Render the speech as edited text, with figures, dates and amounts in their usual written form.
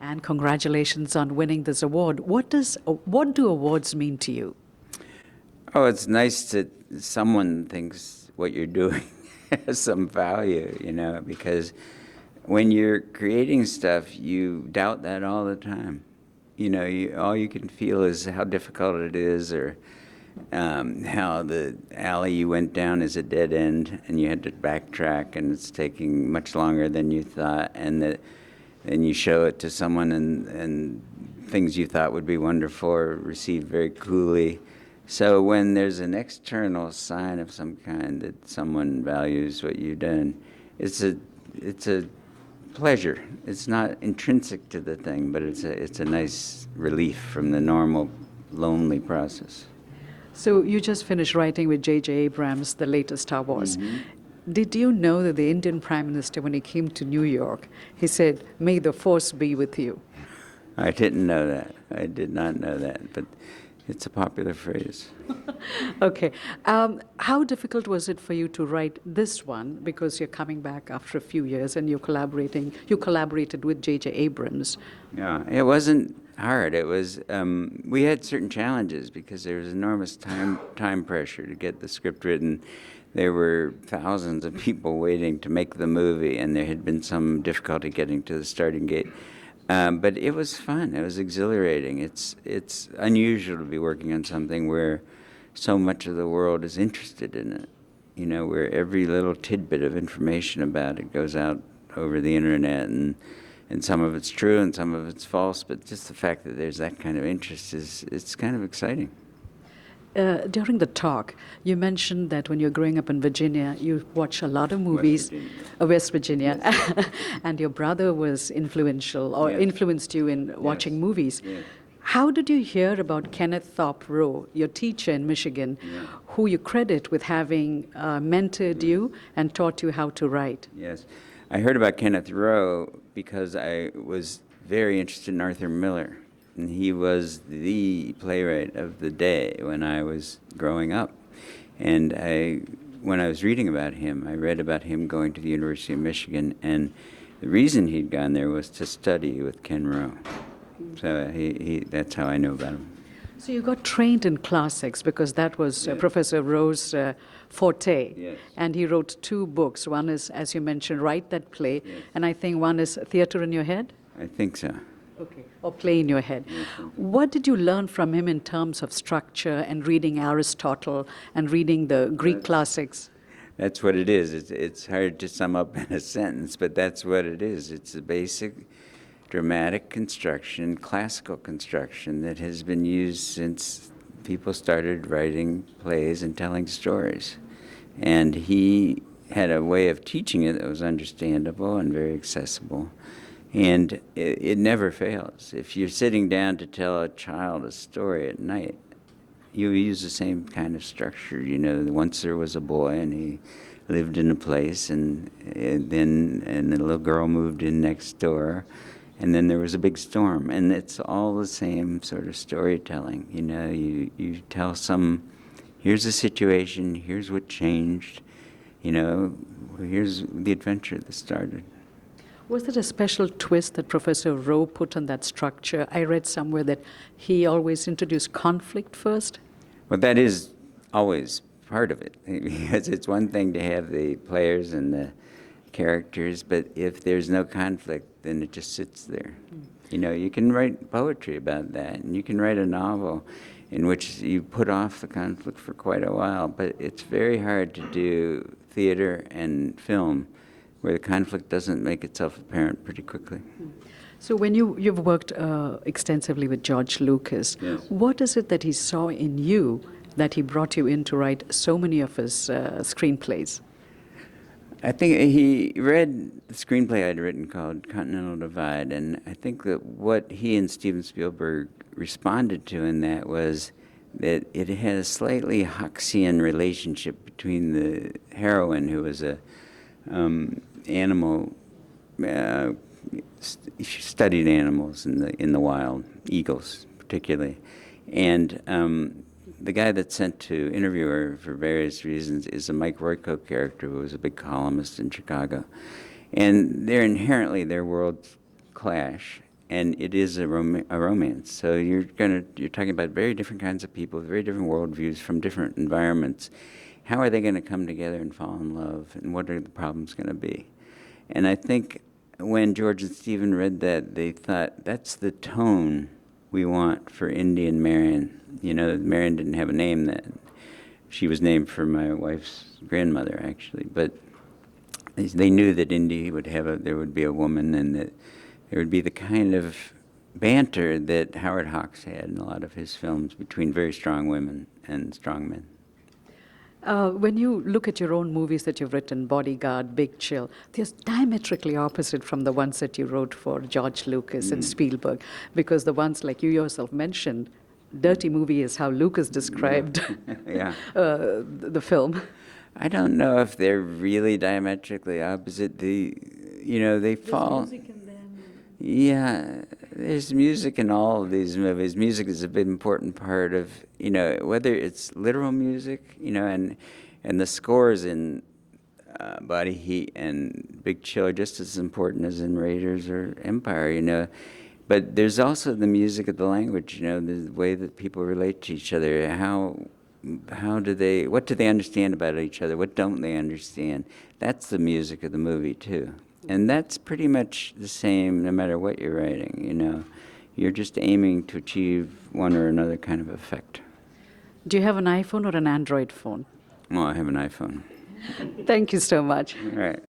And congratulations on winning this award. What do awards mean to you? Oh, it's nice that someone thinks what you're doing has some value, because when you're creating stuff, you doubt that all the time. All you can feel is how difficult it is, or how the alley you went down is a dead end, and you had to backtrack, and it's taking much longer than you thought, and then you show it to someone, and things you thought would be wonderful are received very coolly. So when there's an external sign of some kind that someone values what you've done, it's a pleasure. It's not intrinsic to the thing, but it's a nice relief from the normal lonely process. So you just finished writing with JJ Abrams, the latest Star Wars. Did you know that the Indian Prime Minister, when he came to New York, he said, "May the Force be with you"? I didn't know that. I did not know that, but it's a popular phrase. Okay. How difficult was it for you to write this one? Because you're coming back after a few years and you collaborated with JJ Abrams. Yeah, it wasn't hard. It was, we had certain challenges because there was enormous time pressure to get the script written. There were thousands of people waiting to make the movie, and there had been some difficulty getting to the starting gate. But it was fun. It was exhilarating. It's unusual to be working on something where so much of the world is interested in it. Where every little tidbit of information about it goes out over the internet, and some of it's true and some of it's false. But just the fact that there's that kind of interest it's kind of exciting. During the talk, you mentioned that when you're growing up in Virginia, you watch a lot of movies, West Virginia, yes. And your brother was influential or yes. influenced you in watching yes. movies. Yes. How did you hear about Kenneth Ruprecht, your teacher in Michigan, yeah. who you credit with having mentored you and taught you how to write? Yes, I heard about Kenneth Ruprecht because I was very interested in Arthur Miller. And he was the playwright of the day when I was growing up. And when I was reading about him, I read about him going to the University of Michigan, and the reason he'd gone there was to study with Ken Ruprecht. So that's how I know about him. So you got trained in classics because that was yes. Professor Rowe's forte. Yes. And he wrote 2 books. One is, as you mentioned, Write That Play, yes. and I think one is Theater in Your Head? I think so. Okay, or Play in Your Head. Yes, what did you learn from him in terms of structure and reading Aristotle and reading the Greek classics? That's what it is. It's hard to sum up in a sentence, but that's what it is. It's a basic dramatic construction, classical construction that has been used since people started writing plays and telling stories. And he had a way of teaching it that was understandable and very accessible. And it never fails. If you're sitting down to tell a child a story at night, you use the same kind of structure. Once there was a boy, and he lived in a place, and the little girl moved in next door, and then there was a big storm. And it's all the same sort of storytelling. You tell here's the situation, here's what changed, here's the adventure that started. Was there a special twist that Professor Rowe put on that structure? I read somewhere that he always introduced conflict first. Well, that is always part of it, because it's one thing to have the players and the characters, but if there's no conflict, then it just sits there. You can write poetry about that, and you can write a novel in which you put off the conflict for quite a while, but it's very hard to do theater and film where the conflict doesn't make itself apparent pretty quickly. So when you've worked extensively with George Lucas, yes. what is it that he saw in you that he brought you in to write so many of his screenplays? I think he read the screenplay I'd written called Continental Divide, and I think that what he and Steven Spielberg responded to in that was that it had a slightly Hoxian relationship between the heroine, who was a animal, she studied animals in the wild, eagles particularly, and the guy that's sent to interview her for various reasons is a Mike Royko character who was a big columnist in Chicago, and their worlds clash, and it is a romance. So you're talking about very different kinds of people, very different worldviews from different environments. How are they going to come together and fall in love, and what are the problems going to be? And I think when George and Stephen read that, they thought, that's the tone we want for Indy and Marion. You know, Marion didn't have a name then. She was named for my wife's grandmother, actually. But they knew that Indy would there would be a woman, and that there would be the kind of banter that Howard Hawks had in a lot of his films between very strong women and strong men. When you look at your own movies that you've written, Bodyguard, Big Chill, they're diametrically opposite from the ones that you wrote for George Lucas and Spielberg, because the ones like you yourself mentioned, dirty movie is how Lucas described Yeah. the film. I don't know if they're really diametrically opposite. They fall. Music in them. Yeah, there's music in all of these movies. Music is a big important part of, whether it's literal music, and the scores in Body Heat and Big Chill are just as important as in Raiders or Empire, But there's also the music of the language, the way that people relate to each other. What do they understand about each other? What don't they understand? That's the music of the movie, too. And that's pretty much the same no matter what you're writing, You're just aiming to achieve one or another kind of effect. Do you have an iPhone or an Android phone? Well, I have an iPhone. Thank you so much. All right.